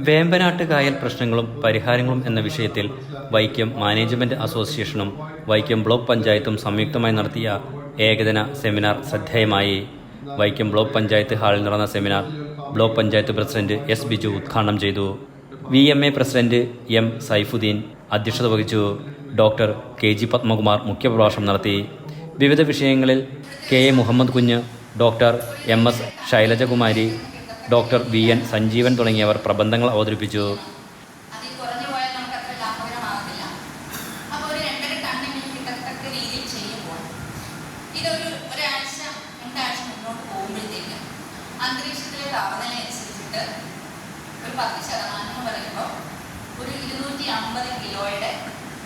വേമ്പനാട്ട് കായൽ പ്രശ്നങ്ങളും പരിഹാരങ്ങളും എന്ന വിഷയത്തിൽ വൈക്കം മാനേജ്മെന്റ് അസോസിയേഷനും വൈക്കം ബ്ലോക്ക് പഞ്ചായത്തും സംയുക്തമായി നടത്തിയ ഏകദിന സെമിനാർ ശ്രദ്ധേയമായി. വൈക്കം ബ്ലോക്ക് പഞ്ചായത്ത് ഹാളിൽ നടന്ന seminar block panchayat president S Biju ഉദ്ഘാടനം ചെയ്തു. VMA പ്രസിഡന്റ് M സൈഫുദ്ദീൻ അധ്യക്ഷത വഹിച്ചു. ഡോക്ടർ KG പത്മകുമാർ മുഖ്യപ്രഭാഷണം നടത്തി. വിവിധ വിഷയങ്ങളിൽ KA മുഹമ്മദ് കുഞ്ഞ്, doctor MS Shailaja Kumari, doctor VN Sanjeevan തുടങ്ങിയവർ പ്രബന്ധങ്ങൾ അവതരിപ്പിച്ചു. അന്തരീക്ഷത്തിലെ താപനില അനുസരിച്ചിട്ട് ഒരു 10% എന്ന് പറയുമ്പോൾ ഒരു 250 കിലോയുടെ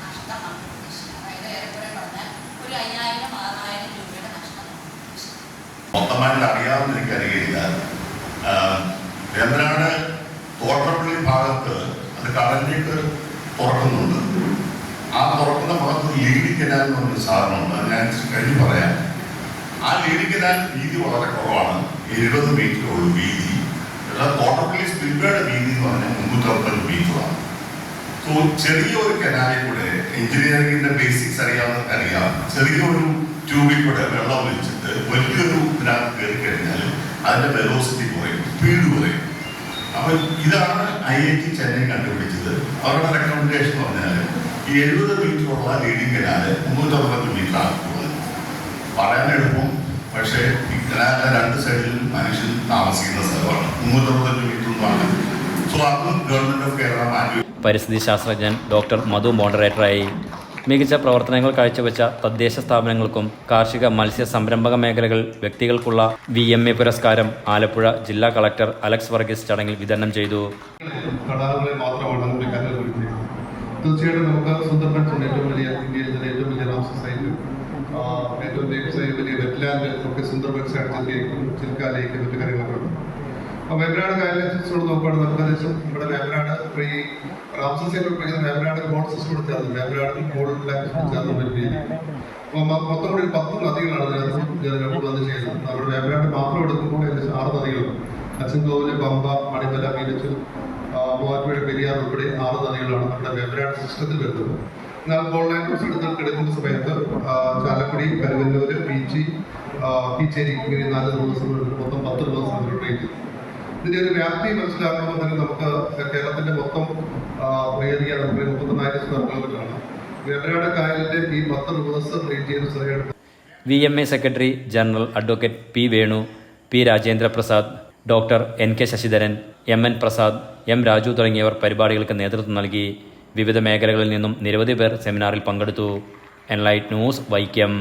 നഷ്ടം നമുക്ക് പ്രതീക്ഷിക്കാം. അതായത് ഏറെക്കുറെ പറഞ്ഞാൽ ഒരു 5000-6000 രൂപയുടെ നഷ്ടം മൊത്തമായിട്ട് അറിയാവുന്ന എനിക്കറിയില്ല. വേമ്പനാട് തോട്ടപ്പള്ളി ഭാഗത്ത് അത് കടലിലേക്ക് തുറക്കുന്നുണ്ട്. ആ തുറക്കുന്ന ഭാഗത്ത് ലീഡിംഗ് കനാൽ എന്ന് പറഞ്ഞൊരു സാധനമുണ്ട്. അത് ഞാൻ കഴിഞ്ഞ് പറയാം. ആ ലീഡിംഗ് കനാൽ വീതി വളരെ കുറവാണ്, 70 മീറ്ററുള്ളൂ വീതി. തോട്ടപ്പള്ളി സ്പിൽവേയുടെ വീതി എന്ന് പറഞ്ഞാൽ 350 മീറ്ററാണ്. സോ ചെറിയൊരു കനാലിൽ കൂടെ എഞ്ചിനീയറിംഗിന്റെ ബേസിക്സ് അറിയാവുന്നവർക്ക് അറിയാം, ചെറിയൊരു ട്യൂബിൽ കൂടെ വെള്ളം ഒഴിച്ചിട്ട് വലിയൊരു ഇതിനകത്ത് കയറി കഴിഞ്ഞാൽ അതിന്റെ വെലോസിറ്റി കുറയും, സ്പീഡ് കുറയും. അപ്പൊ ഇതാണ് IIT ചെന്നൈ കണ്ടുപിടിച്ചത്. അവരുടെ റെക്കമെൻഡേഷൻ പറഞ്ഞാൽ ഈ 70 മീറ്ററുള്ള ലീഡിംഗ് കനാല് 350 മീറ്റർ ആക്കുന്നത്. പറയാൻ എളുപ്പം, പക്ഷേ ഈ കനാലിന്റെ 2 സൈഡിലും മനുഷ്യൻ താമസിക്കുന്ന സ്ഥലമാണ്. 350 മീറ്റർ എന്നാണ്. സോ അതും ഗവൺമെന്റ് ഓഫ് കേരള മാറ്റി. പരിസ്ഥിതി ശാസ്ത്രജ്ഞൻ ഡോക്ടർ മധു മോഡറേറ്ററായി. മികച്ച പ്രവർത്തനങ്ങൾ കാഴ്ചവെച്ച തദ്ദേശ സ്ഥാപനങ്ങൾക്കും കാർഷിക മത്സ്യ സംരംഭക മേഖലകൾ വ്യക്തികൾക്കുള്ള VMA പുരസ്കാരം ആലപ്പുഴ ജില്ലാ കളക്ടർ അലക്സ് വർഗീസ് ചടങ്ങിൽ വിതരണം ചെയ്തു. തീർച്ചയായിട്ടും നമുക്ക് സുന്ദർബൻസ് ഏറ്റവും വലിയ ഇന്ത്യയിൽ തന്നെ ഏറ്റവും വലിയ റാംസർ സൈറ്റ്, ഏറ്റവും വലിയ വെറ്റ്ലാൻഡ് ഒക്കെ സുന്ദർബൻസ് ചിൽക്ക ലേക്ക് മറ്റു കാര്യങ്ങളൊക്കെ. അപ്പോൾ വേമ്പനാട് കായലിനെ കുറിച്ചുകൊണ്ട് നോക്കുകയാണെങ്കിൽ നമുക്ക് ഏകദേശം ഇവിടെ വേമ്പനാട് ഈ റാംസർ സൈറ്റിൽ പഠിക്കുന്ന വേമ്പനാട് കോൾ സിസ്റ്റം ചേർന്ന് വേമ്പനാട് കോളിലേക്ക് ചേർന്ന് പറ്റിയില്ല. അപ്പോൾ മൊത്തം കൂടി 10 നദികളാണ് വന്ന് ചെയ്യുന്നത്. നമ്മുടെ വേമ്പനാട് മാത്രം എടുക്കുമ്പോൾ ഏകദേശം 6 നദികളുണ്ട്. അച്ചൻകോവില്, പമ്പ, മണിമല, മീനച്ചു, മൂവാറ്റുപുഴ, പെരിയാർ ഉൾപ്പെടെ 6 നദികളാണ് നമ്മുടെ വേമ്പനാട് സിസ്റ്റത്തിൽ വരുന്നത്. എന്നാൽ കോൾ ലൈൻ എടുക്കുന്ന സമയത്ത് ചാലക്കുടി, കരുവന്നൂര്, പീച്ചി, കീച്ചേരി ഇങ്ങനെ 4 ദിവസങ്ങളുണ്ട്. മൊത്തം 10 ദിവസം ട്രെയിൻ. ഇതിന്റെ ഒരു വ്യാപ്തി മനസ്സിലാക്കണമെന്നുണ്ടെങ്കിൽ നമുക്ക് കേരളത്തിന്റെ മൊത്തം ഏരിയ നമുക്ക് 39,000 സ്ക്വയർ കിലോമീറ്ററാണ്. വേമ്പനാട് കായലിന്റെ ഈ 10 ദിവസം ട്രെയിൻ ചെയ്യുന്ന സ്ഥലം. VMA secretary general advocate P Venu, P Rajendra Prasad, doctor NK Sasidharan, MN Prasad, M Raju തുടങ്ങിയവർ പരിപാടികൾക്ക് നേതൃത്വം നൽകി. വിവിധ മേഖലകളിൽ നിന്നും നിരവധി പേർ സെമിനാറിൽ പങ്കെടുത്തു. Enlight news, Vaikom.